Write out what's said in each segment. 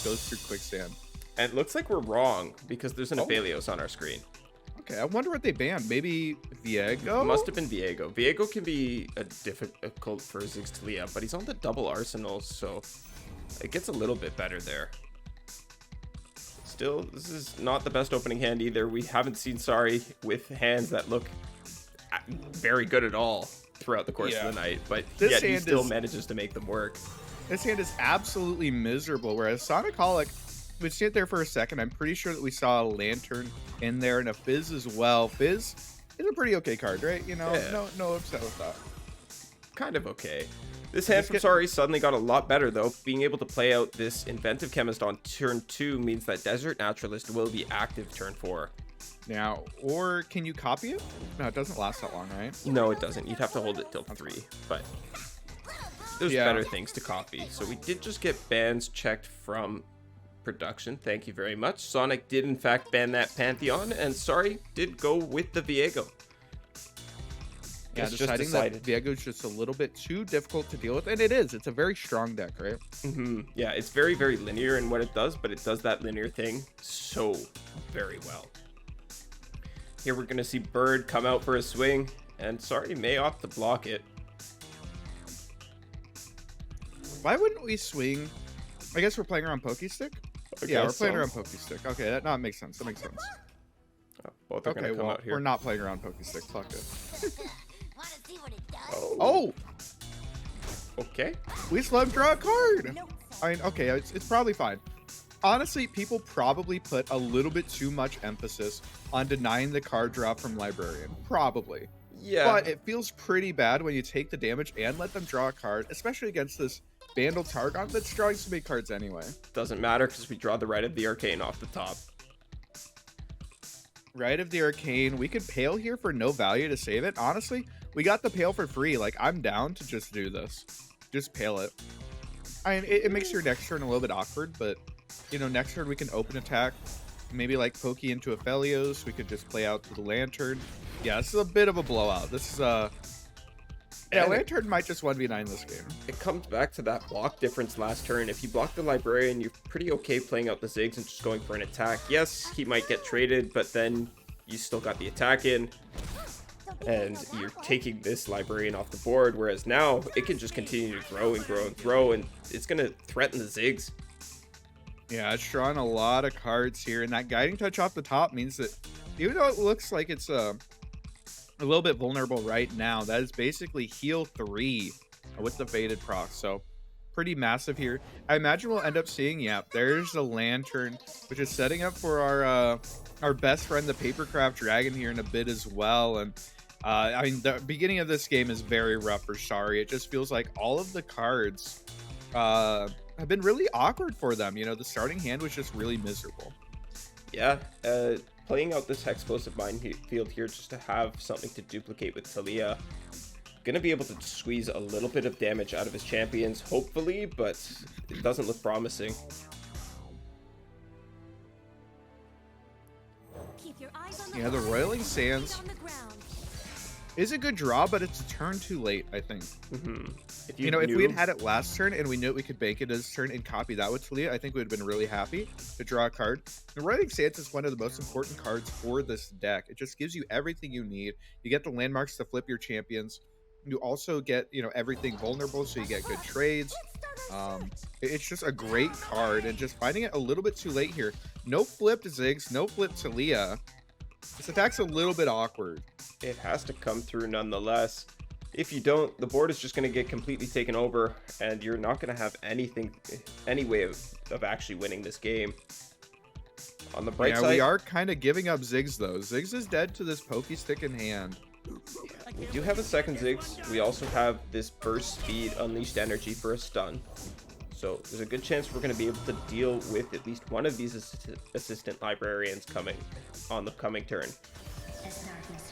just goes through quicksand. And it looks like we're wrong because there's an Aphelios on our screen. Okay, I wonder what they banned. Maybe Viego? Must have been Viego. Viego can be a difficult for Ziggs to Leah, but he's on the double arsenals, so it gets a little bit better there. Still, this is not the best opening hand either. We haven't seen Sari with hands that look very good at all throughout the course of the night, but yet he still manages to make them work. This hand is absolutely miserable, whereas SonikHolik, we sit there for a second. I'm pretty sure that we saw a Lantern in there and a Fizz as well. Fizz is a pretty okay card, right? You know, no upset with that. Kind of okay. This hand from Sari suddenly got a lot better, though. Being able to play out this Inventive Chemist on turn 2 means that Desert Naturalist will be active turn 4. Now, or can you copy it? No, it doesn't last that long, right? No, it doesn't. You'd have to hold it till 3, but there's better things to copy. So we did just get bans checked from production. Thank you very much. Sonic did, in fact, ban that Pantheon, and Sari did go with the Viego. Yeah, deciding that Viego's just a little bit too difficult to deal with, and it is. It's a very strong deck, right? Yeah, it's very, very linear in what it does, but it does that linear thing so very well. Here we're going to see Bird come out for a swing, and Sari may opt to block it. Why wouldn't we swing? I guess we're playing around Pokestick? Yeah, we're playing around Pokestick. Okay, that makes sense. That makes sense. Both are gonna come out here. We're not playing around Pokestick. Fuck it. See what it does? Oh! Okay. We just let him draw a card! I mean, okay, it's probably fine. Honestly, people probably put a little bit too much emphasis on denying the card draw from Librarian. Probably. Yeah. But it feels pretty bad when you take the damage and let them draw a card, especially against this Vandal Targon that's drawing so many cards anyway. Doesn't matter because we draw the Rite of the Arcane off the top. Rite of the Arcane. We could Pale here for no value to save it. Honestly, we got the Pale for free. Like, I'm down to just do this. Just Pale it. I mean, it makes your next turn a little bit awkward, but, you know, next turn we can open attack. Maybe, like, Pokey into Aphelios. We could just play out to the Lantern. Yeah, this is a bit of a blowout. This is, yeah, Lantern might just 1v9 this game. It comes back to that block difference last turn. If you block the Librarian, you're pretty okay playing out the Ziggs and just going for an attack. Yes, he might get traded, but then you still got the attack in. And you're taking this Librarian off the board, whereas now it can just continue to grow and grow and grow, and it's going to threaten the Ziggs. Yeah, it's drawing a lot of cards here, and that Guiding Touch off the top means that even though it looks like it's a little bit vulnerable right now, that is basically heal 3 with the Faded proc, so pretty massive here. I imagine we'll end up seeing, yeah, there's the Lantern, which is setting up for our best friend, the Papercraft Dragon, here in a bit as well. And I mean, the beginning of this game is very rough for Sari. It just feels like all of the cards have been really awkward for them. You know, the starting hand was just really miserable. Yeah, playing out this Hexplosive Minefield here just to have something to duplicate with Talia. Gonna be able to squeeze a little bit of damage out of his champions, hopefully, but it doesn't look promising. Yeah, the Roiling Sands is a good draw, but it's a turn too late, I think. If we had it last turn and we knew we could bank it this turn and copy that with Talia, I think we would have been really happy to draw a card. The Roiling Sands is one of the most important cards for this deck. It just gives you everything you need. You get the landmarks to flip your champions. You also get, you know, everything vulnerable, so you get good trades. It's just a great card, and just finding it a little bit too late here. No flip to Ziggs, no flip to Leah. This attack's a little bit awkward. It has to come through nonetheless. If you don't, the board is just going to get completely taken over, and you're not going to have any way of actually winning this game. On the bright side, we are kind of giving up Ziggs, though. Ziggs is dead to this Pokestick in hand. We do have a second Ziggs. We also have this burst speed, unleashed energy for a stun. So there's a good chance we're going to be able to deal with at least one of these assistant librarians coming on the coming turn.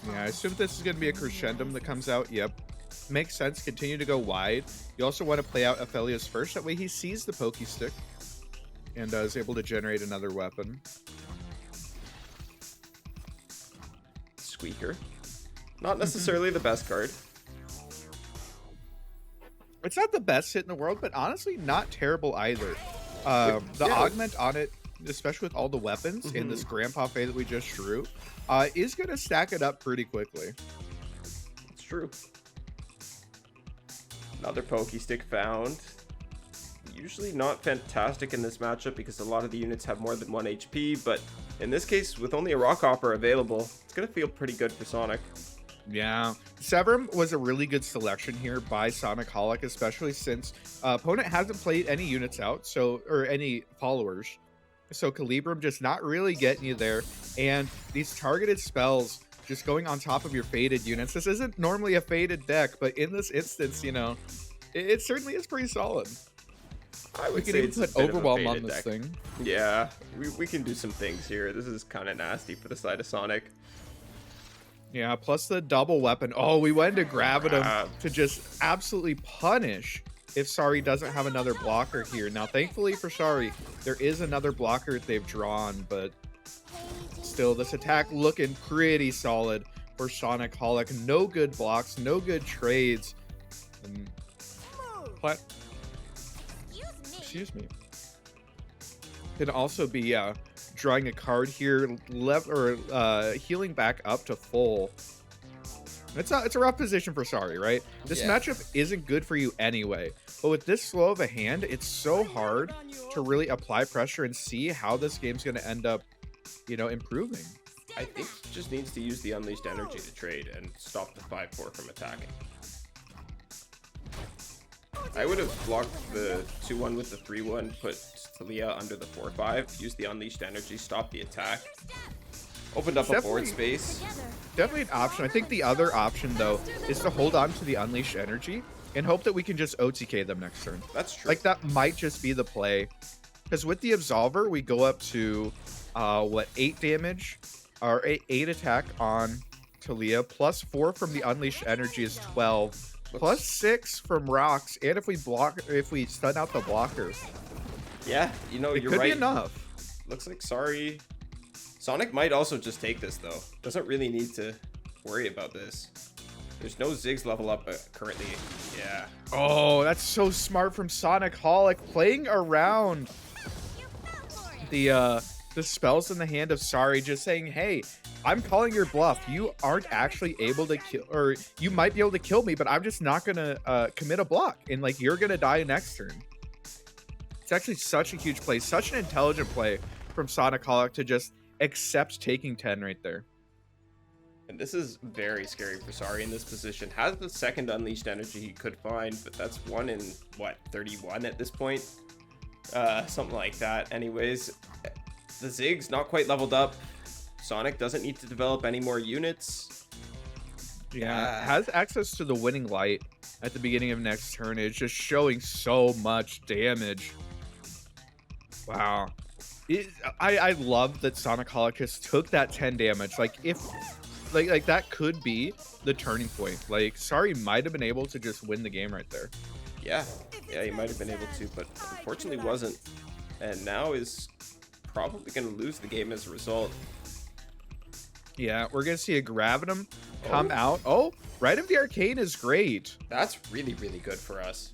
Yeah, I assume this is going to be a crescendum that comes out. Yep. Makes sense. Continue to go wide. You also want to play out Aphelios first. That way he sees the Pokestick and is able to generate another weapon. Squeaker. Not necessarily the best card. It's not the best hit in the world, but honestly, not terrible either. The augment on it, especially with all the weapons in this Grandpa Fade that we just drew, is going to stack it up pretty quickly. It's true. Another Pokey Stick found. Usually not fantastic in this matchup because a lot of the units have more than 1 HP, but in this case, with only a Rock Hopper available, it's going to feel pretty good for Sonic. Yeah, Severum was a really good selection here by SonikHolik, especially since opponent hasn't played any units out, or any followers. So Calibrum just not really getting you there, and these targeted spells just going on top of your faded units. This isn't normally a faded deck, but in this instance, you know, it certainly is pretty solid. We can even put Overwhelm on this thing. Yeah, we can do some things here. This is kind of nasty for the side of Sonic. Yeah, plus the double weapon. Oh, we went to Gravitum to just absolutely punish if Sari doesn't have another blocker here. Now, thankfully for Sari, there is another blocker they've drawn, but still, this attack looking pretty solid for SonikHolik. No good blocks, no good trades. Excuse me. Can also be drawing a card here, healing back up to full. It's a rough position for Sari, right? This matchup isn't good for you anyway. But with this slow of a hand, it's so hard to really apply pressure and see how this game's going to end up, you know, improving. I think he just needs to use the Unleashed Energy to trade and stop the 5-4 from attacking. I would have blocked the 2-1 with the 3-1, put Talia under the 4-5, use the Unleashed Energy, stop the attack. Opened up a forward space. Definitely an option. I think the other option, though, is to hold on to the Unleashed Energy and hope that we can just OTK them next turn. That's true. Like, that might just be the play. Because with the Absolver, we go up to, 8 damage, or 8 attack on Talia, plus 4 from the Unleashed Energy is 12. Plus 6 from rocks, and if we stun out the blocker. Yeah, you know, you're right. It could be enough. Looks like Sonic might also just take this, though. Doesn't really need to worry about this. There's no Ziggs level up currently. Yeah. Oh, that's so smart from SonikHolik, playing around the spells in the hand of Sari, just saying, hey, I'm calling your bluff. You aren't actually able to kill, or you might be able to kill me, but I'm just not gonna commit a block, and like you're gonna die next turn. It's actually such a huge play, such an intelligent play from SonikHolik to just accept taking 10 right there. And this is very scary for Sari in this position. Has the second Unleashed Energy he could find, but that's 1 in, what, 31 at this point? Something like that. Anyways, the Ziggs not quite leveled up. Sonic doesn't need to develop any more units. Yeah, has access to the Winning Light at the beginning of next turn. It's just showing so much damage. Wow. I love that SonikHolik just took that 10 damage. Like, if like that could be the turning point. Like, Sari might have been able to just win the game right there. Yeah, he might have been able to, but unfortunately wasn't. And now is probably going to lose the game as a result. Yeah, we're going to see a Gravitum come out. Oh, Rite of the Arcane is great. That's really, really good for us.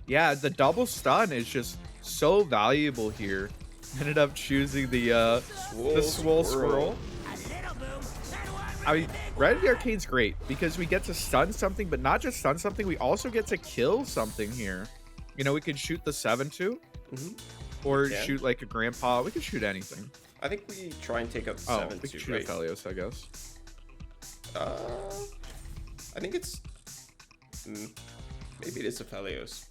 Yeah, the double stun is just so valuable here. Ended up choosing the Swole Swirl. I mean, Rite of the Arcane's great because we get to stun something, but not just stun something, we also get to kill something here. You know, we could shoot the 7-2, or shoot like a Grandpa. We could shoot anything. I think we try and take out the 7-2, we could shoot a Felios, I guess. I think it's... maybe it is a Felios.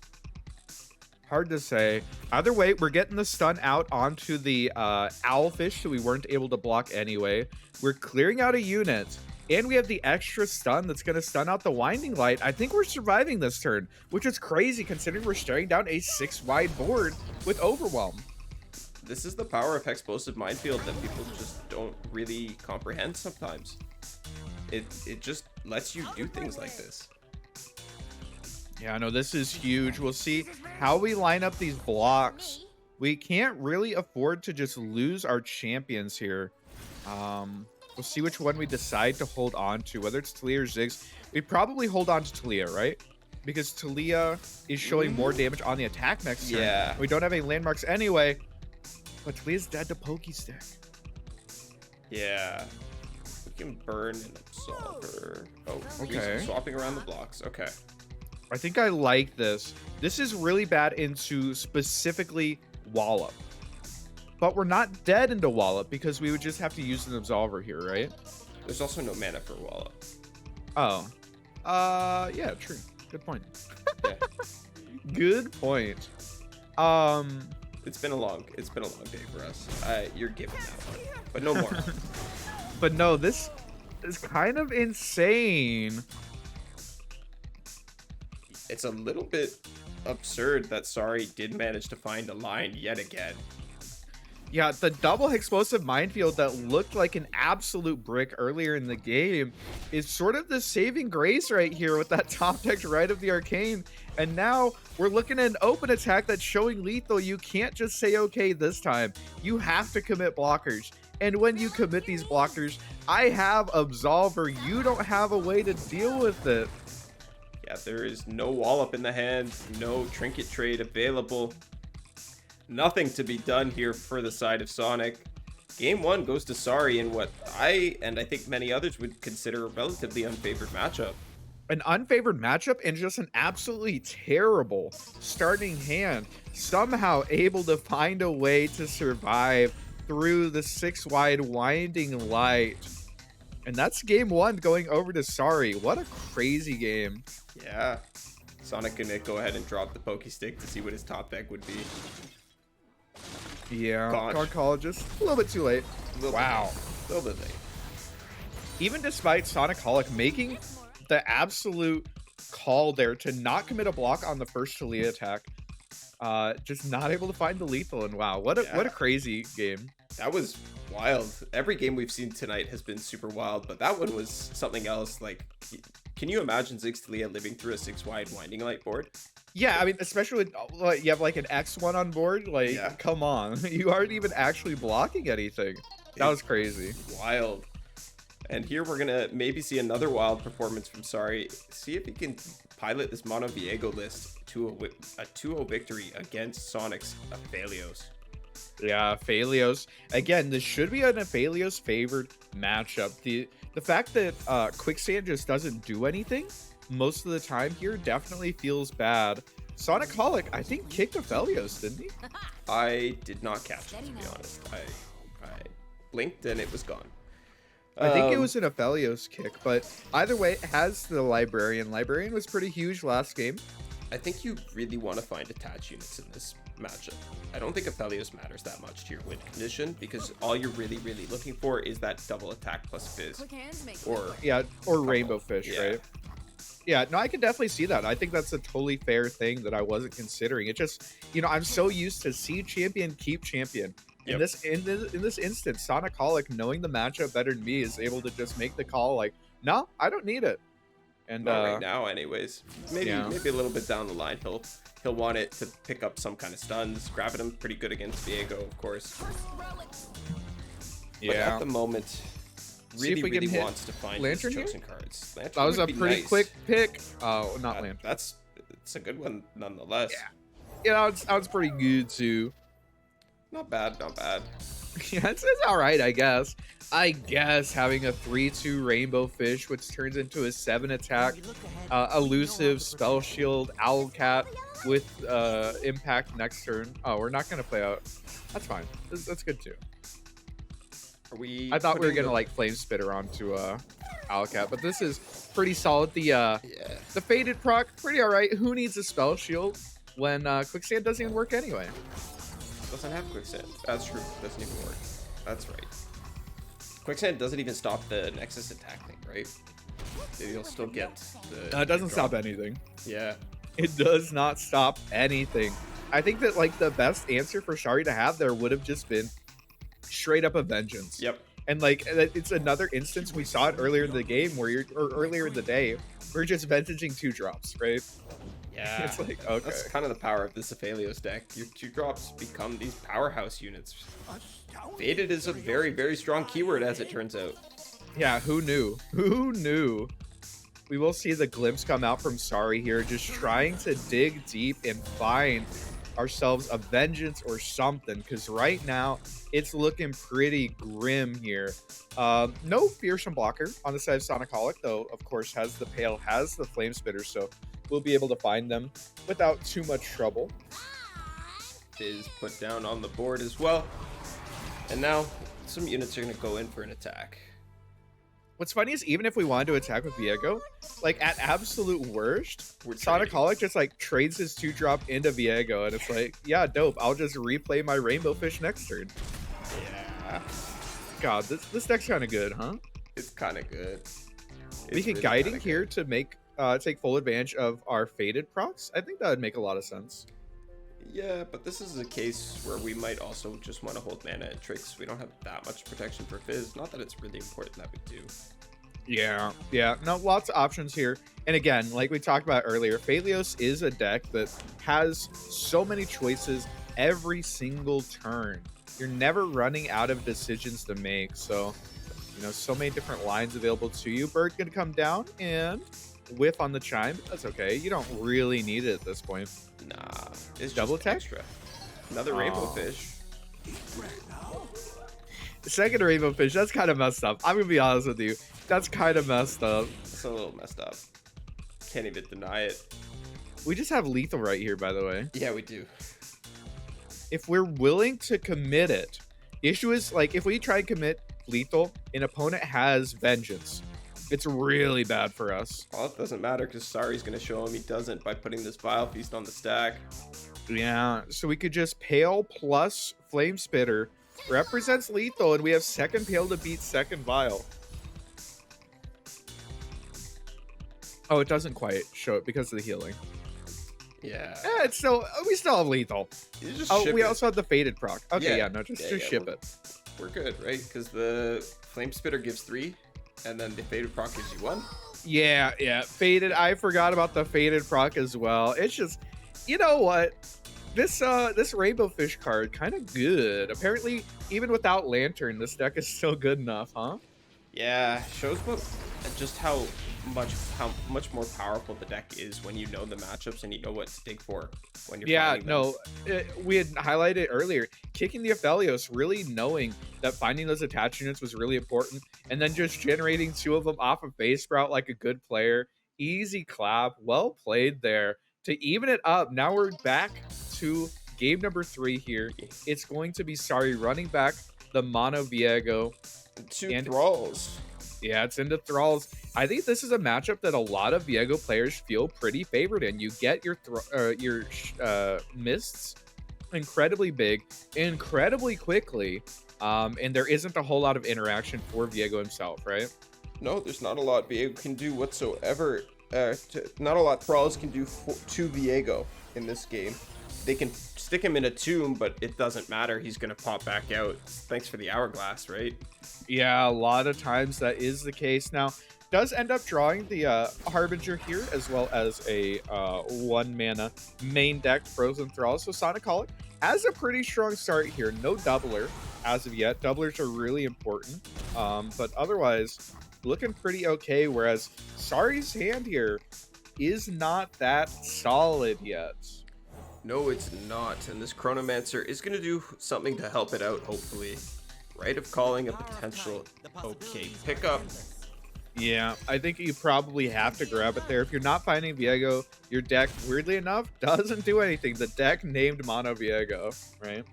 Hard to say. Either way, we're getting the stun out onto the Owlfish, so we weren't able to block anyway. We're clearing out a unit, and we have the extra stun that's going to stun out the Winding Light. I think we're surviving this turn, which is crazy considering we're staring down a 6-wide board with Overwhelm. This is the power of Explosive Minefield that people just don't really comprehend sometimes. It just lets you do things like this. Yeah, no, this is huge. We'll see how we line up these blocks. We can't really afford to just lose our champions here. We'll see which one we decide to hold on to, whether it's Talia or Ziggs. We'd probably hold on to Talia, right? because Talia is showing more damage on the attack next turn. Yeah. We don't have any landmarks anyway, but Talia's dead to Pokestick. Yeah. We can burn and absolve her. Oh, okay. He's swapping around the blocks. Okay. I think I like this. This is really bad into specifically Wallop. But we're not dead into Wallop because we would just have to use an Absolver here, right? There's also no mana for Wallop. Oh. Yeah, true. Good point. Yeah. Good point. It's been a long day for us. You're giving that one, but no more. But no, this is kind of insane. It's a little bit absurd that Sari did manage to find a line yet again. Yeah, the double explosive minefield that looked like an absolute brick earlier in the game is sort of the saving grace right here with that top deck right of the arcane. And now we're looking at an open attack that's showing lethal. You can't just say okay this time. You have to commit blockers. And when you commit these blockers, I have Absolver. You don't have a way to deal with it. Yeah, there is no Wallop in the hand, no trinket trade available. Nothing to be done here for the side of Sonic. Game 1 goes to Sari in what I think many others would consider a relatively unfavored matchup. An unfavored matchup and just an absolutely terrible starting hand. Somehow able to find a way to survive through the 6-wide winding light. And that's game 1 going over to Sari. What a crazy game. Yeah. Sonic gonna go ahead and drop the Pokestick to see what his top deck would be. Yeah, Gosh. Oncologist. A little bit too late. Wow. A little bit late. Even despite SonikHolik making the absolute call there to not commit a block on the first Talia attack, just not able to find the lethal. And wow, what a crazy game. That was wild. Every game we've seen tonight has been super wild, but that one was something else. Like, can you imagine Ziggs Talia living through a 6-wide winding light board? Yeah, I mean, especially with, you have like an X1 on board. Like, yeah. Come on. You aren't even actually blocking anything. That was crazy. Wild. And here we're going to maybe see another wild performance from Sari. See if he can pilot this Mono Viego list to a 2-0 victory against Sonic's Aphelios. Yeah, Aphelios. Again, this should be an Aphelios favored matchup. The fact that Quicksand just doesn't do anything most of the time here definitely feels bad. SonikHolik, I think, kicked Aphelios, didn't he? I did not catch it, to be honest. I blinked and it was gone. I think it was an Aphelios kick, but either way, it has the Librarian. Librarian was pretty huge last game. I think you really want to find attach units in this matchup. I don't think Aphelios matters that much to your win condition because all you're really looking for is that double attack plus fizz. Or Rainbow Fish, yeah. Right? Yeah, no, I can definitely see that. I think that's a totally fair thing that I wasn't considering. It just, I'm so used to see champion, keep champion. Yep. In this instance, SonikHolik, knowing the matchup better than me, is able to just make the call like, no, I don't need it. And not right now, anyways. Maybe a little bit down the line, he'll want it to pick up some kind of stuns. Gravitum pretty good against Viego, of course. Yeah. But at the moment, really wants to find his Lantern chosen cards. Lantern that was a would be pretty nice. quick pick. Oh, not Lantern. It's a good one nonetheless. Yeah, that was pretty good too. Not bad. Yeah, it's all right, I guess. Having a 3-2 Rainbow Fish, which turns into a 7 attack, elusive Spell Shield Owlcat with impact next turn. Oh, we're not gonna play out. That's fine. That's good too. I thought we were gonna like Flame Spitter onto Owlcat, but this is pretty solid. The faded proc, pretty all right. Who needs a Spell Shield when Quicksand doesn't even work anyway? Doesn't have Quicksand. That's true. Doesn't even work. That's right. Quicksand doesn't even stop the Nexus attack thing, right? You'll still get the... it doesn't stop anything. Yeah. It does not stop anything. I think that like the best answer for Sari to have there would have just been straight up a Vengeance. Yep. And like it's another instance, we saw it earlier in the game or earlier in the day, we're just ventaging 2 drops, right? Yeah. It's like, okay. That's kind of the power of this Aphelios deck. Your 2 drops become these powerhouse units. Faded is a very strong keyword, as it turns out. Yeah, who knew? Who knew? We will see the glimpse come out from Sari here, just trying to dig deep and find ourselves a vengeance or something, because right now it's looking pretty grim here. No fearsome blocker on the side of SonikHolik, though, of course, has the Pale, has the Flame Spitter, so we'll be able to find them without too much trouble. Is put down on the board as well. And now some units are going to go in for an attack. What's funny is even if we wanted to attack with Viego, like at absolute worst, We're SonikHolik just like trades his 2-drop into Viego, and it's like, yeah, dope. I'll just replay my Rainbow Fish next turn. Yeah. God, this deck's kind of good, huh? It's kind of good. We can Guiding here to make take full advantage of our Faded procs. I think that would make a lot of sense. Yeah, but this is a case where we might also just want to hold mana and tricks. We don't have that much protection for Fizz. Not that it's really important that we do. Yeah, no, lots of options here. And again, like we talked about earlier, Phalios is a deck that has so many choices every single turn. You're never running out of decisions to make. So, you know, so many different lines available to you. Bird can come down and whiff on the chime. That's okay. You don't really need it at this point. Nah, it's double just attack? Extra. Another Rainbow Fish. Second Rainbow Fish, that's kind of messed up. I'm going to be honest with you. That's kind of messed up. It's a little messed up. Can't even deny it. We just have lethal right here, by the way. Yeah, we do. If we're willing to commit it, the issue is, like, if we try and commit lethal, an opponent has vengeance. It's really bad for us. Well, it doesn't matter because Sari's going to show him he doesn't by putting this Vile Feast on the stack. Yeah, so we could just Pale plus Flame Spitter represents lethal, and we have second Pale to beat second Vile. Oh, it doesn't quite show it because of the healing. Yeah. It's still, we still have lethal. You just Oh, ship we it. also have the Faded proc. Okay, yeah, no, just ship we're, it. We're good, right? Because the Flame Spitter gives 3, and then the Faded proc gives you 1. Yeah, Faded. I forgot about the Faded proc as well. It's just, you know what? This Rainbow Fish card, kind of good. Apparently, even without Lantern, this deck is still good enough, huh? Yeah, shows what just how much more powerful the deck is when you know the matchups and you know what to dig for when you're finding them. We had highlighted earlier, kicking the Aphelios, really knowing that finding those attach units was really important, and then just generating 2 of them off of base sprout like a good player. Easy clap, well played there to even it up. Now we're back to game number 3 here. It's going to be Sari running back the Mono Viego. 2 Thralls. Yeah, it's into Thralls. I think this is a matchup that a lot of Viego players feel pretty favored in. You get your mists incredibly big, incredibly quickly, and there isn't a whole lot of interaction for Viego himself, right? No, there's not a lot Viego can do whatsoever. Not a lot Thralls can do to Viego in this game. They can stick him in a tomb, but it doesn't matter. He's going to pop back out. Thanks for the hourglass, right? Yeah, a lot of times that is the case. Now, does end up drawing the Harbinger here, as well as a 1-mana main deck Frozen Thrall. So SonikHolik has a pretty strong start here. No doubler as of yet. Doublers are really important. But otherwise, looking pretty okay. Whereas Sari's hand here is not that solid yet. No, it's not. And this Chronomancer is going to do something to help it out, hopefully. Rite of Calling, a potential okay pickup. Yeah, I think you probably have to grab it there. If you're not finding Viego, your deck, weirdly enough, doesn't do anything. The deck named Mono Viego, right?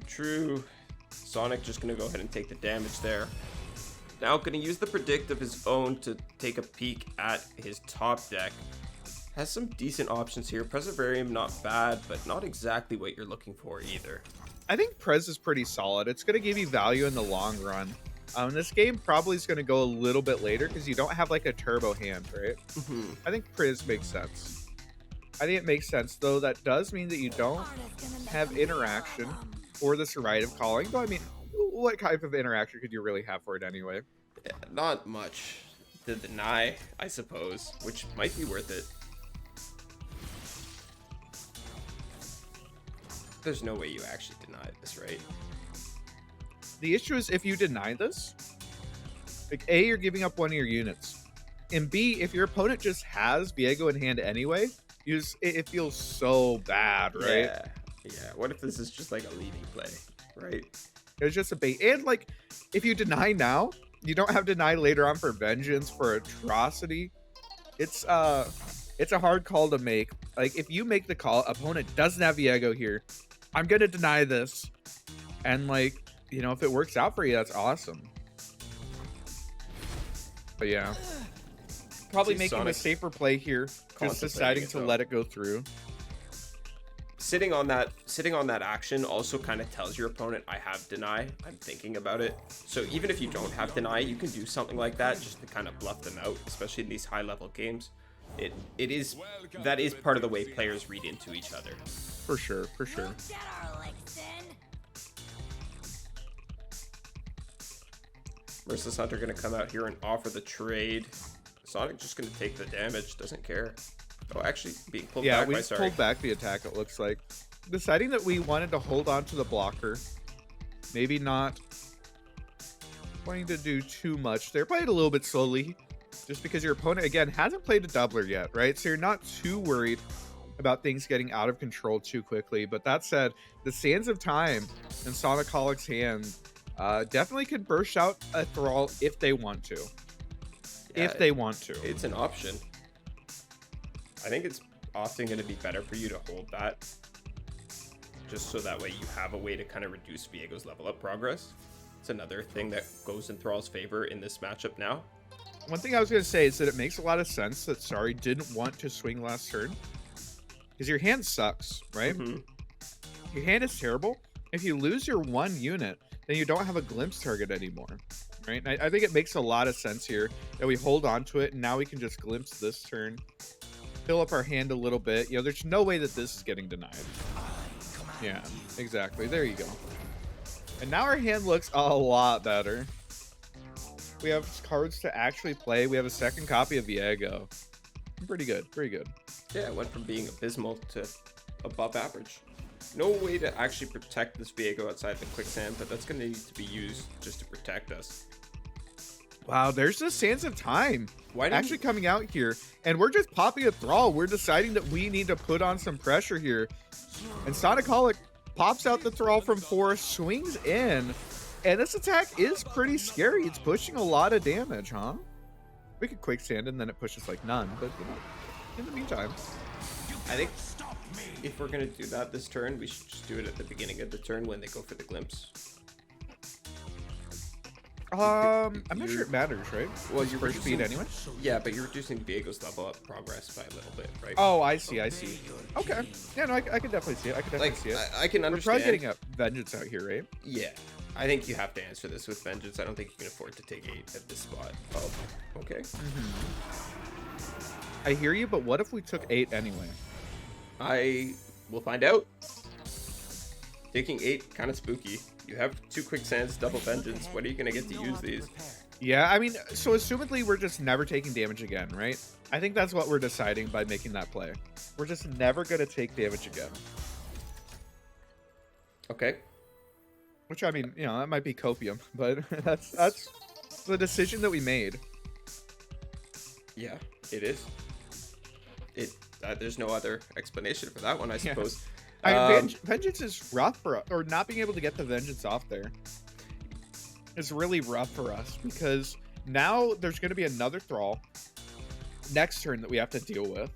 True. Sonic just going to go ahead and take the damage there. Now going to use the Predict of his own to take a peek at his top deck. Has some decent options here. Preservarium, not bad, but not exactly what you're looking for either. I think Prez is pretty solid. It's going to give you value in the long run. This game probably is going to go a little bit later because you don't have like a turbo hand, right? I think Prez makes sense. I think it makes sense, though. That does mean that you don't have interaction or this Rite of Calling. Though, I mean, what type of interaction could you really have for it anyway? Yeah, not much. The Deny, I suppose, which might be worth it. There's no way you actually deny this, right? The issue is if you deny this, Like, A, you're giving up one of your units. And B, if your opponent just has Viego in hand anyway, it feels so bad, right? Yeah. Yeah. What if this is just like a leading play, right? It's just a bait. And like, if you deny now, you don't have deny later on for vengeance, for atrocity. It's a hard call to make. Like, if you make the call, opponent doesn't have Viego here, I'm gonna deny this. And like, you know, if it works out for you, that's awesome. But yeah, probably making Sonic a safer play here, just deciding to let it go through. Sitting on that action also kind of tells your opponent, I have deny, I'm thinking about it. So even if you don't have deny, you can do something like that just to kind of bluff them out, especially in these high level games. That is part of the way players read into each other. For sure, for sure. Merciless Hunter gonna come out here and offer the trade. Sonic just gonna take the damage, doesn't care. Oh, actually being pulled back by Sorry. Yeah, we pulled back the attack, it looks like. Deciding that we wanted to hold on to the blocker. Maybe not wanting to do too much there. Played a little bit slowly, just because your opponent, again, hasn't played a doubler yet, right? So you're not too worried about things getting out of control too quickly. But that said, the Sands of Time in SonikHolik's hand definitely could burst out a Thrall if they want to. Yeah, if they want to. It's an option. I think it's often going to be better for you to hold that, just so that way you have a way to kind of reduce Viego's level up progress. It's another thing that goes in Thrall's favor in this matchup now. One thing I was going to say is that it makes a lot of sense that Sari didn't want to swing last turn, because your hand sucks, right? Mm-hmm. Your hand is terrible. If you lose your one unit, then you don't have a glimpse target anymore, right? I think it makes a lot of sense here that we hold on to it, and now we can just glimpse this turn, fill up our hand a little bit. You know, there's no way that this is getting denied. Yeah, exactly. There you go. And now our hand looks a lot better. We have cards to actually play. We have a second copy of Viego. Pretty good, pretty good. Yeah, it went from being abysmal to above average. No way to actually protect this Viego outside the quicksand, but that's going to need to be used just to protect us. Wow, there's the Sands of Time actually coming out here, and we're just popping a Thrall. We're deciding that we need to put on some pressure here. And SonikHolik pops out the Thrall from 4, swings in, and this attack is pretty scary. It's pushing a lot of damage, huh? We could quicksand and then it pushes like none, but you know, in the meantime. I think if we're going to do that this turn, we should just do it at the beginning of the turn when they go for the glimpse. I'm not sure it matters, right? Well, you're first speed anyway. Yeah, but you're reducing Viego's level up progress by a little bit, right? Oh, I see. Okay. Yeah, no, I can definitely see it. I can understand. We're probably getting a vengeance out here, right? Yeah. I think you have to answer this with vengeance. I don't think you can afford to take 8 at this spot. Oh, okay. I hear you, but what if we took 8 anyway? I will find out. Taking 8, kind of spooky. You have 2 quicksands, double vengeance. When are you going to get to use these? Yeah, I mean, so assumedly we're just never taking damage again, right? I think that's what we're deciding by making that play. We're just never going to take damage again. Okay. Which, I mean, you know, that might be copium, but that's the decision that we made. Yeah, it is. There's no other explanation for that one, I suppose. Vengeance is rough for us, or not being able to get the vengeance off there is really rough for us, because now there's going to be another Thrall next turn that we have to deal with.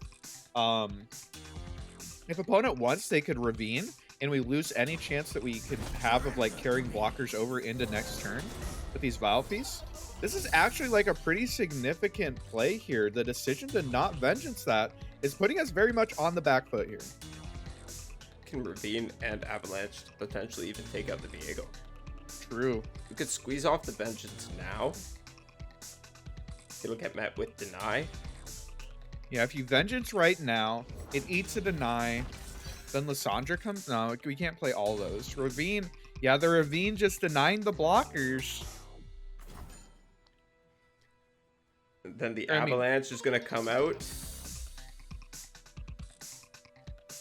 If opponent wants, they could Ravine, and we lose any chance that we could have of like carrying blockers over into next turn with these Vile Feasts. This is actually like a pretty significant play here. The decision to not vengeance that is putting us very much on the back foot here. Can Ravine and Avalanche potentially even take out the Viego. True. We could squeeze off the vengeance now. It'll get met with deny. Yeah, if you vengeance right now, it eats a deny. Then Lysandra comes. No, we can't play all those. Ravine. Yeah, the Ravine just denying the blockers. Then the Avalanche is going to come out.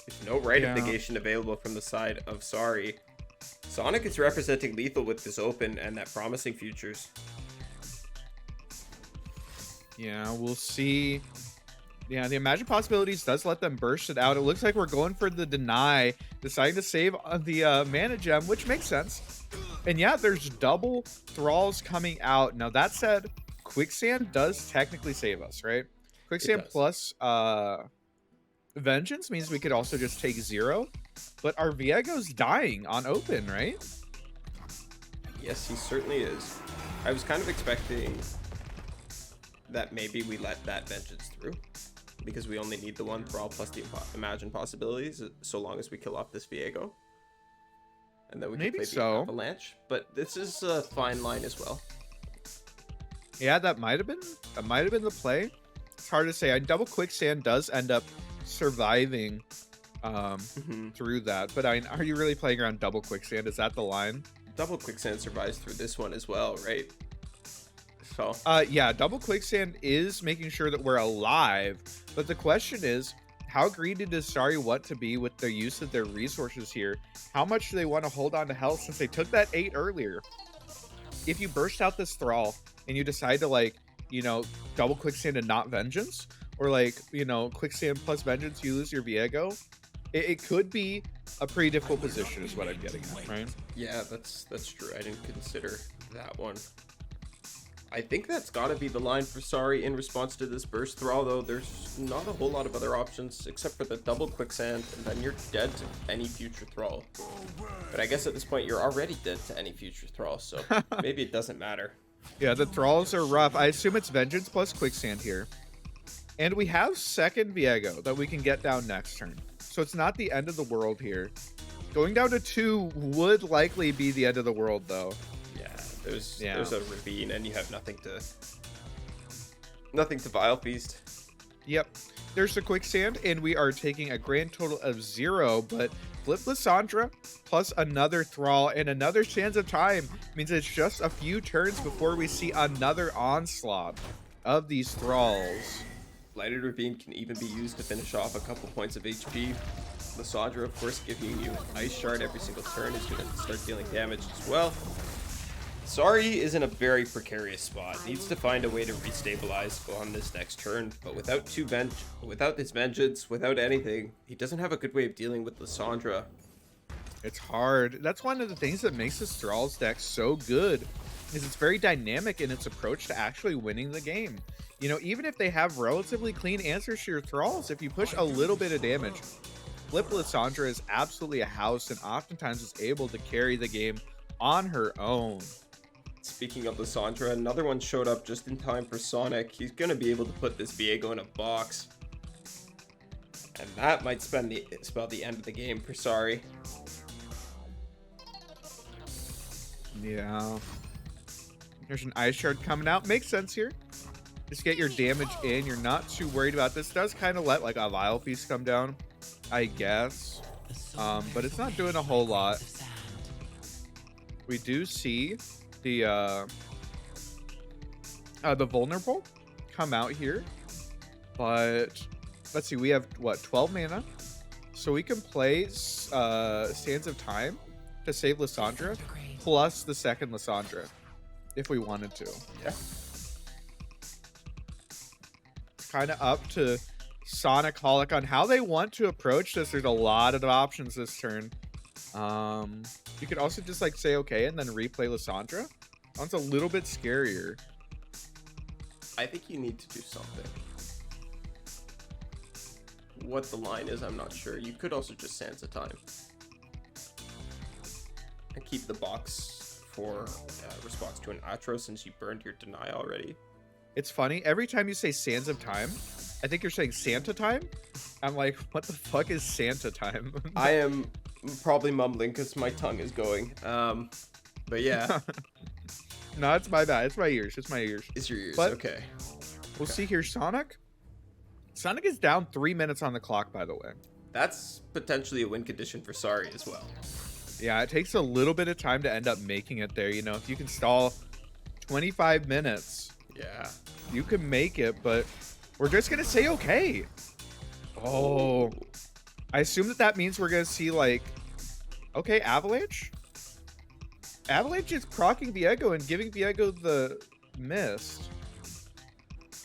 There's no right of negation available from the side of Sari. Sonic is representing lethal with this open and that promising futures. Yeah, we'll see. Yeah, the Imagine Possibilities does let them burst it out. It looks like we're going for the deny, deciding to save the mana gem, which makes sense. And yeah, there's double thralls coming out. Now, that said, Quicksand does technically save us, right? Quicksand plus Vengeance means we could also just take 0. But our Viego's dying on open, right? Yes, he certainly is. I was kind of expecting that maybe we let that Vengeance through, because we only need the one Thrall plus the Imagine Possibilities, so long as we kill off this Viego. And then we can play the Avalanche. But this is a fine line as well. Yeah, that might have been the play. It's hard to say. Double Quicksand does end up surviving through that. But are you really playing around Double Quicksand? Is that the line? Double Quicksand survives through this one as well, right? So yeah, Double Quicksand is making sure that we're alive. But the question is, how greedy does Sari want to be with their use of their resources here? How much do they want to hold on to health since they took that 8 earlier? If you burst out this Thrall and you decide to, like, you know, double Quicksand and not Vengeance, or like, you know, Quicksand plus Vengeance, you lose your Viego, it could be a pretty difficult position is what I'm getting at, right? Yeah, that's true. I didn't consider that one. I think that's got to be the line for Sari in response to this burst Thrall, though. There's not a whole lot of other options except for the double Quicksand, and then you're dead to any future Thrall. But I guess at this point you're already dead to any future Thrall, so maybe it doesn't matter. Yeah, the Thralls are rough. I assume it's Vengeance plus Quicksand here. And we have second Viego that we can get down next turn. So it's not the end of the world here. Going down to 2 would likely be the end of the world, though. There's a ravine and you have nothing to Vile Feast. Yep. There's the Quicksand, and we are taking a grand total of 0, but flip Lissandra plus another Thrall and another Sands of Time means it's just a few turns before we see another onslaught of these Thralls. Lighted Ravine can even be used to finish off a couple points of HP. Lissandra, of course, giving you Ice Shard every single turn is going to start dealing damage as well. Sari is in a very precarious spot. Needs to find a way to restabilize on this next turn, but without this Vengeance, without anything, he doesn't have a good way of dealing with Lissandra. It's hard. That's one of the things that makes this Thralls deck so good, is it's very dynamic in its approach to actually winning the game. You know, even if they have relatively clean answers to your Thralls, if you push a little bit of damage, Flip Lissandra is absolutely a house and oftentimes is able to carry the game on her own. Speaking of Lissandra, another one showed up just in time for Sonic. He's going to be able to put this Viego in a box. And that might spell the end of the game for Sari. Yeah. There's an Ice Shard coming out. Makes sense here. Just get your damage in. You're not too worried about this. Does kind of let like a Vile Feast come down, I guess. But it's not doing a whole lot. We do see the Vulnerable come out here, but let's see, we have what, 12 mana, so we can play Sands of Time to save Lissandra plus the second Lissandra if we wanted to. Yeah, it's kind of up to SonikHolik on how they want to approach this. There's a lot of options this turn. You could also just like say okay and then replay Lissandra. That's a little bit scarier. I think you need to do something. What the line is, I'm not sure. You could also just Sands of Time and keep the box for response to an Atro since you burned your Deny already. It's funny, every time you say Sands of Time, I think you're saying Santa Time. I'm like, what the fuck is Santa Time? I am probably mumbling because my tongue is going. But yeah. No, it's my bad. It's my ears. It's my ears. It's your ears. But okay. We'll see here. Sonic is down 3 minutes on the clock, by the way. That's potentially a win condition for Sari as well. Yeah, it takes a little bit of time to end up making it there. You know, if you can stall 25 minutes, yeah, you can make it, but we're just going to say okay. Oh, I assume that means we're going to see like, okay, Avalanche? Avalanche is proccing Viego and giving Viego the mist.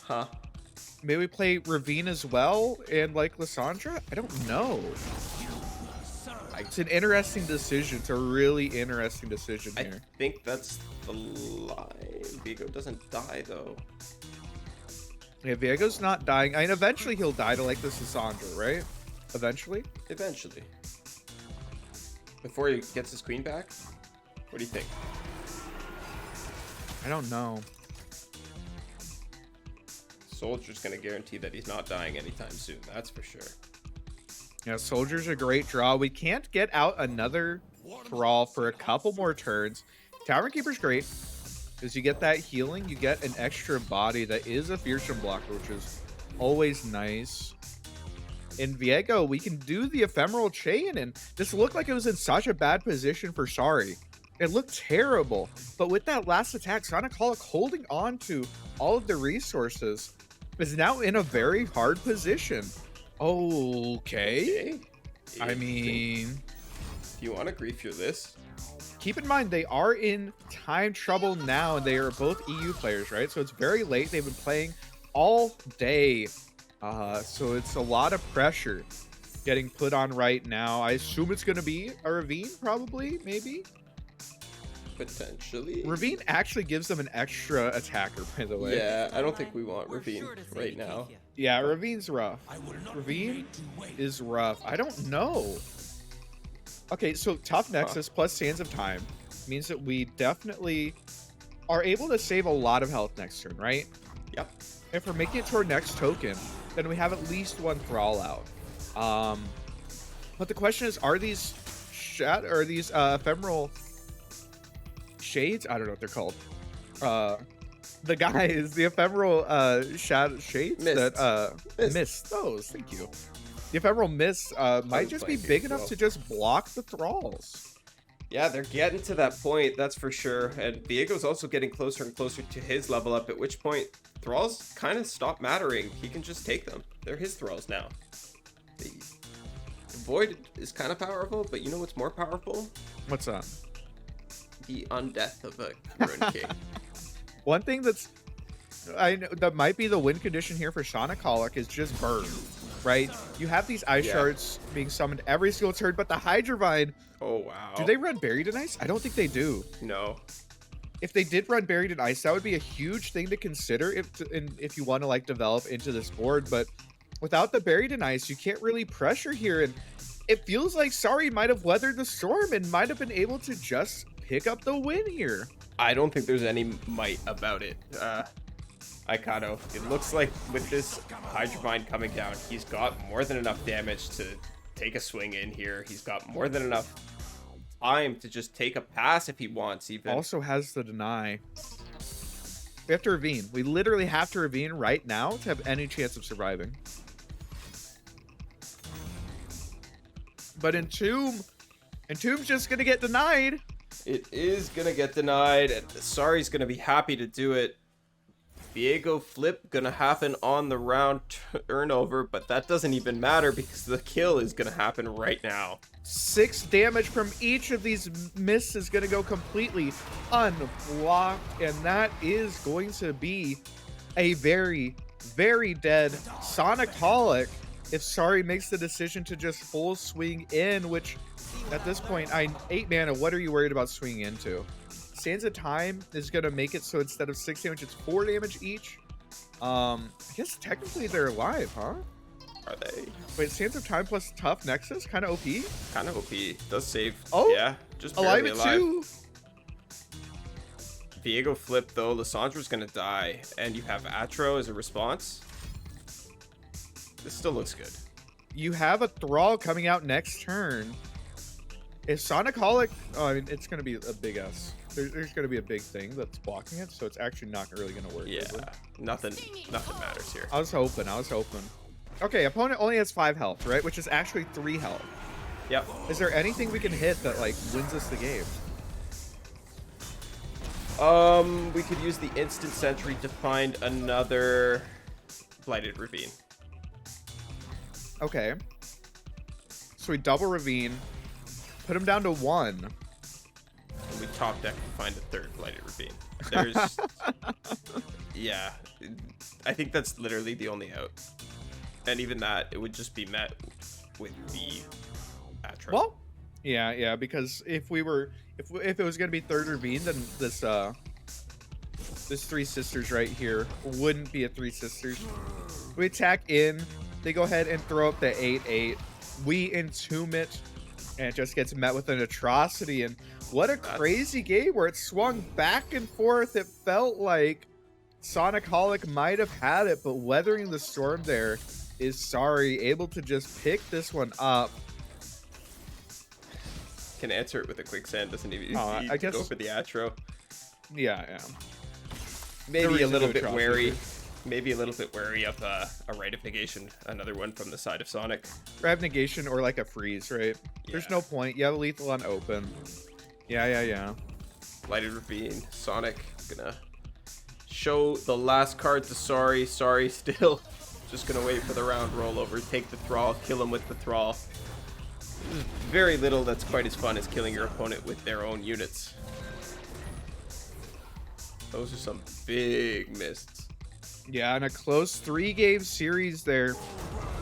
Huh. Maybe we play Ravine as well and like Lissandra? I don't know. It's an interesting decision. It's a really interesting decision here. I think that's the line. Viego doesn't die though. Yeah, Viego's not dying. I mean, eventually he'll die to like this Lissandra, right? Eventually? Eventually. Before he gets his queen back? What do you think? I don't know. Soldier's gonna guarantee that he's not dying anytime soon, that's for sure. Yeah, Soldier's a great draw. We can't get out another Thrall for a couple more turns. Tavern Keeper's great, because you get that healing, you get an extra body that is a fearsome blocker, which is always nice. In Viego, we can do the ephemeral chain, and this looked like it was in such a bad position for Sari. It looked terrible, but with that last attack, SonikHolik holding on to all of the resources is now in a very hard position. Okay. I mean, do you want to grief your this? Keep in mind, they are in time trouble now, and they are both EU players, right? So it's very late. They've been playing all day. So it's a lot of pressure getting put on right now. I assume it's going to be a Ravine, probably, maybe? Potentially. Ravine actually gives them an extra attacker, by the way. Yeah, I don't think we want Ravine right now. Yeah, Ravine's rough. Ravine is rough. I don't know. Okay, so Tough Nexus plus Sands of Time means that we definitely are able to save a lot of health next turn, right? Yep. If we're making it to our next token, then we have at least one Thrall out. But the question is, are these ephemeral shades? I don't know what they're called. The guys, the ephemeral shades that mist those. Thank you. The ephemeral mist might just be big enough to just block the Thralls. Yeah, they're getting to that point, that's for sure. And Viego's also getting closer and closer to his level up, at which point Thralls kind of stop mattering. He can just take them. They're his Thralls now. The Void is kind of powerful, but you know what's more powerful? What's that? The undeath of a Rune King. One thing that might be the win condition here for SonikHolik is just burn, right? You have these ice shards being summoned every single turn, but the Hydrovine. Oh wow. Do they run Buried in Ice? I don't think they do. No. If they did run Buried in Ice, that would be a huge thing to consider if you want to like develop into this board. But without the Buried in Ice, you can't really pressure here, and it feels like Sari might have weathered the storm and might have been able to just pick up the win here. I don't think there's any might about it. Aikado, it looks like with this Hydrovine coming down, he's got more than enough damage to take a swing in here. He's got more than enough time to just take a pass if he wants even. Also has the deny. We have to Ravine. We literally have to Ravine right now to have any chance of surviving. But Entomb's just gonna get denied. It is gonna get denied, and Sari's gonna be happy to do it. Viego flip gonna happen on the round turnover, but that doesn't even matter because the kill is gonna happen right now. 6 damage from each of these mists is gonna go completely unblocked, and that is going to be a very, very dead SonikHolik if Sari makes the decision to just full swing in, which at this point, 8 mana, what are you worried about swinging into? Sands of Time is going to make it so instead of 6 damage, it's 4 damage each. I guess technically they're alive, huh? Are they? Wait, Sands of Time plus Tough Nexus? Kind of OP? Kind of OP. Does save. Oh, yeah. Just barely alive at 2. Viego flip, though. Lissandra's going to die. And you have Atro as a response. This still looks good. You have a Thrall coming out next turn. If SonikHolik, I mean, it's going to be a big S. There's going to be a big thing that's blocking it, so it's actually not really going to work. Yeah, nothing matters here. I was hoping. Okay, opponent only has 5 health, right? Which is actually 3 health. Yep. Is there anything we can hit that like wins us the game? We could use the instant sentry to find another Blighted Ravine. Okay. So we double Ravine, put him down to 1. we top deck and find a third Blighted Ravine. There's, yeah, I think that's literally the only out. And even that, it would just be met with the Atro. Well, yeah, because if it was gonna be third Ravine, then this Three Sisters right here wouldn't be a Three Sisters. We attack in, they go ahead and throw up the 8/8. We entomb it, and it just gets met with an atrocity. And what a crazy game where it swung back and forth. It felt like SonikHolik might have had it, but weathering the storm there is Sorry, able to just pick this one up. Can answer it with a quicksand, doesn't even I guess, go for the Atro. Yeah. Maybe a little bit wary. Maybe a little bit wary of a Rite of Negation, another one from the side of Sonic. Grab negation or like a freeze, right? Yeah. There's no point. You have a lethal on open. Yeah. Blighted Ravine. Sonic gonna show the last card to Sorry. Sorry still just gonna wait for the round rollover. Take the Thrall, kill him with the Thrall. There's very little that's quite as fun as killing your opponent with their own units. Those are some big mists. Yeah, and a close 3-game series there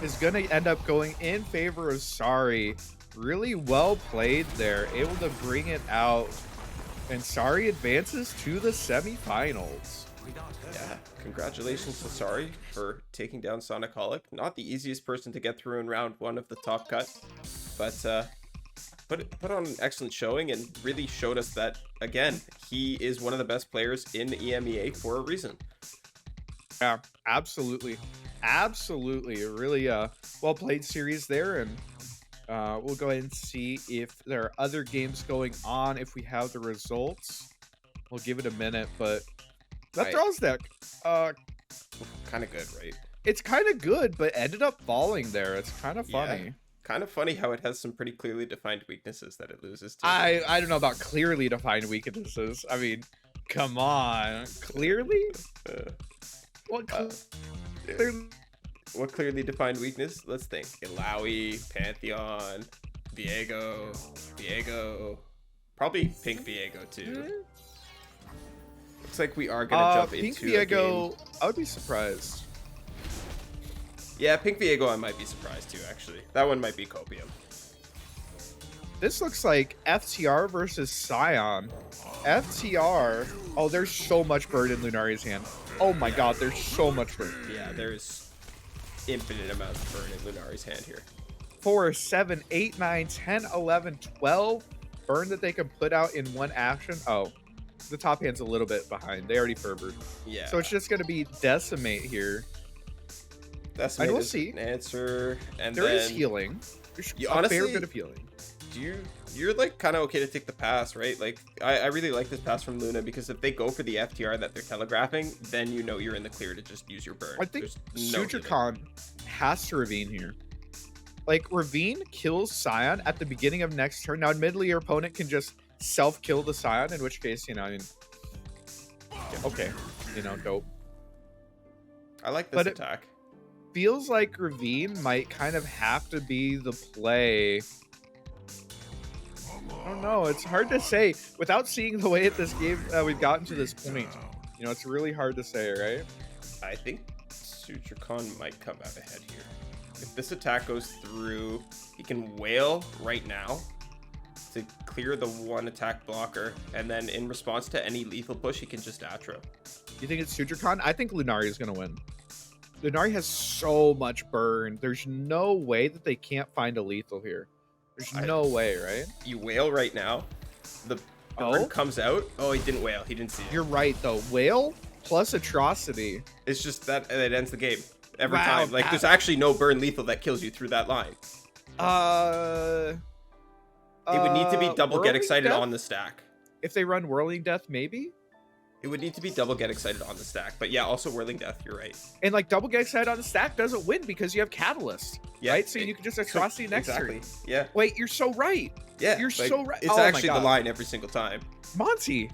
is going to end up going in favor of Sorry. Really well played there, able to bring it out. And Sorry advances to the semifinals. Yeah, congratulations to Sorry for taking down SonikHolik. Not the easiest person to get through in round 1 of the top cut, but put on an excellent showing and really showed us that, again, he is one of the best players in EMEA for a reason. Yeah, absolutely. A really well played series there, and we'll go ahead and see if there are other games going on. If we have the results, we'll give it a minute, but that draws deck, kind of good, right? It's kind of good, but ended up falling there. It's kind of funny. Yeah. Kind of funny how it has some pretty clearly defined weaknesses that it loses to. I don't know about clearly defined weaknesses. I mean, come on, clearly. What clearly defined weakness? Let's think. Ilaoi, Pantheon, Viego, probably Pink Viego too. Looks like we are gonna jump Pink into Viego. a game. I would be surprised. Yeah, Pink Viego, I might be surprised too. Actually, that one might be Copium. This looks like FTR versus Scion. FTR. Oh, there's so much burn in Lunari's hand. Oh my god, there's so much burn. Yeah, there's infinite amounts of burn in Lunari's hand here. 4, 7, 8, 9, 10, 11, 12 burn that they can put out in one action. Oh, the top hand's a little bit behind. They already fervored. Yeah. So it's just going to be Decimate here. Decimate will is see. an answer. And there is healing. There's a fair bit of healing. You're like kind of okay to take the pass, right? Like I really like this pass from Luna because if they go for the FTR that they're telegraphing, then you know you're in the clear to just use your burn. I think Sutricon has to Ravine here. Like Ravine kills Scion at the beginning of next turn. Now, admittedly, your opponent can just self-kill the Scion, in which case, I mean, okay, dope. I like this attack. Feels like Ravine might kind of have to be the play. I don't know. It's hard to say without seeing the way at this game we've gotten to this point. It's really hard to say, right? I think Sutricon might come out ahead here. If this attack goes through, he can wail right now to clear the one attack blocker, and then in response to any lethal push, he can just Atro. You think it's Sutricon? I think Lunari is going to win. Lunari has so much burn. There's no way that they can't find a lethal here. There's no way, right? You wail right now. The burn comes out. Oh, he didn't wail. He didn't see it. You're right, though. Wail plus atrocity. It's just that it ends the game every time. Like, there's actually no burn lethal that kills you through that line. It would need to be double get excited on the stack. If they run Whirling Death, maybe? It would need to be double get excited on the stack. But yeah, also Whirling Death, you're right. And like double get excited on the stack doesn't win because you have Catalyst. Yeah, right? So you can just atrocity next turn. Yeah. Wait, you're so right. Yeah. You're so right. It's actually the line every single time. Monty,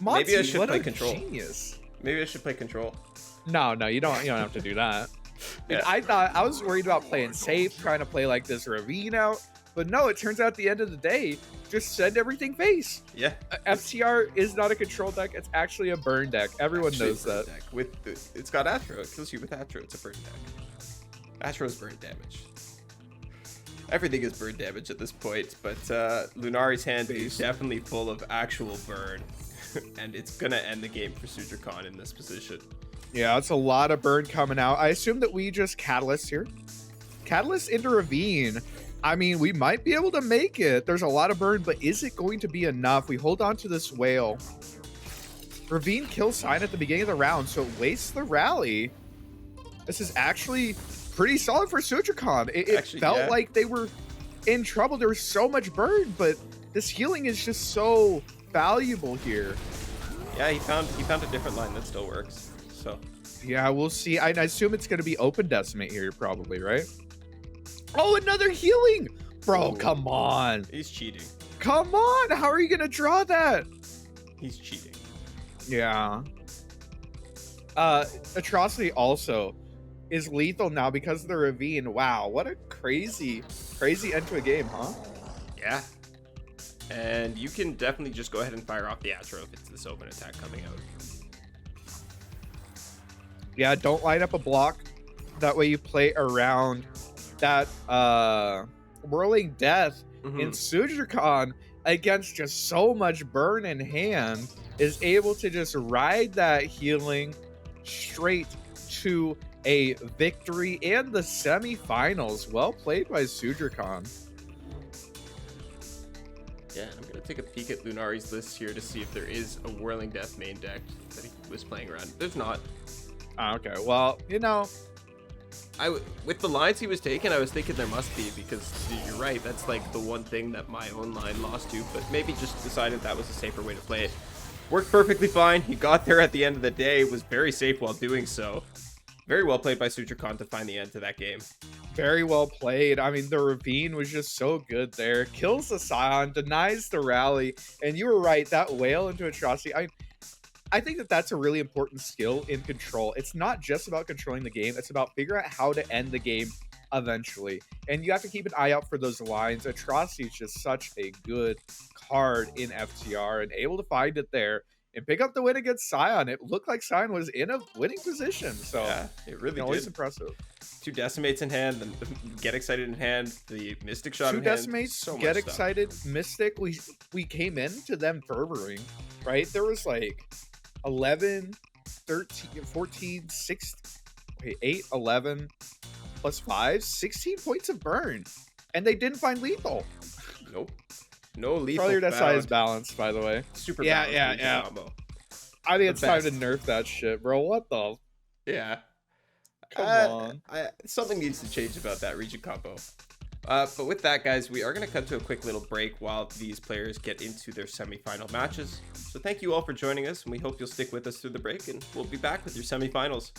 maybe I should play Control. Genius. Maybe I should play Control. No, you don't have to do that. Yeah. I was worried about playing safe, trying to play like this Ravine out. But no, it turns out at the end of the day, just send everything face. Yeah. FTR is not a control deck. It's actually a burn deck. Everyone knows that. Deck. It's got Atro. It kills you with Atro. It's a burn deck. Atro's burn damage. Everything is burn damage at this point, but Lunari's hand is definitely full of actual burn. And it's going to end the game for SudraKhan in this position. Yeah, it's a lot of burn coming out. I assume that we just Catalyst here. Catalyst into Ravine. I mean, we might be able to make it. There's a lot of burn, but is it going to be enough? We hold on to this whale. Ravine kills Sign at the beginning of the round, so it wastes the rally. This is actually pretty solid for SudraKhan. It felt like they were in trouble. There was so much burn, but this healing is just so valuable here. Yeah, he found a different line that still works. So yeah, we'll see. I assume it's going to be open decimate here, probably, right? Oh, another healing, bro. Ooh. Come on. He's cheating. Come on. How are you going to draw that? He's cheating. Yeah. Atrocity also is lethal now because of the Ravine. Wow, what a crazy end to a game, huh? Yeah. And you can definitely just go ahead and fire off the Atro if it's this open attack coming out. Yeah, don't light up a block. That way you play around that Whirling Death. In SudraKhan, against just so much burn in hand, is able to just ride that healing straight to a victory and the semifinals. Well played by SudraKhan. Yeah, I'm going to take a peek at Lunari's list here to see if there is a Whirling Death main deck that he was playing around. There's not. Okay, well, you know, with the lines he was taking, I was thinking there must be, because you're right, that's like the one thing that my own line lost to, but maybe just decided that was a safer way to play it. Worked perfectly fine. He got there at the end of the day, was very safe while doing so. Very well played by SudraKhan to find the end to that game. Very well played. I mean, the Ravine was just so good there. Kills the Scion, denies the rally, and you were right, that whale into Atrocity. I think that that's a really important skill in Control. It's not just about controlling the game. It's about figuring out how to end the game eventually. And you have to keep an eye out for those lines. Atrocity is just such a good card in FTR, and able to find it there and pick up the win against Scion. It looked like Scion was in a winning position. So yeah, it really always did. Impressive. 2 Decimates in hand, the Get Excited in hand, the Mystic Shot in hand. 2 Decimates, so Get Excited, Mystic. We came into them fervoring, right? There was like 11, 13, 14, 8, 11 plus 5, 16 points of burn. And they didn't find lethal. Nope. No lethal. Probably your SI is balanced, by the way. Super balanced. Yeah. Combo. I think it's time to nerf that shit, bro. What the? Yeah. Come on. Something needs to change about that region combo. But with that, guys, we are going to cut to a quick little break while these players get into their semifinal matches. So thank you all for joining us, and we hope you'll stick with us through the break, and we'll be back with your semifinals.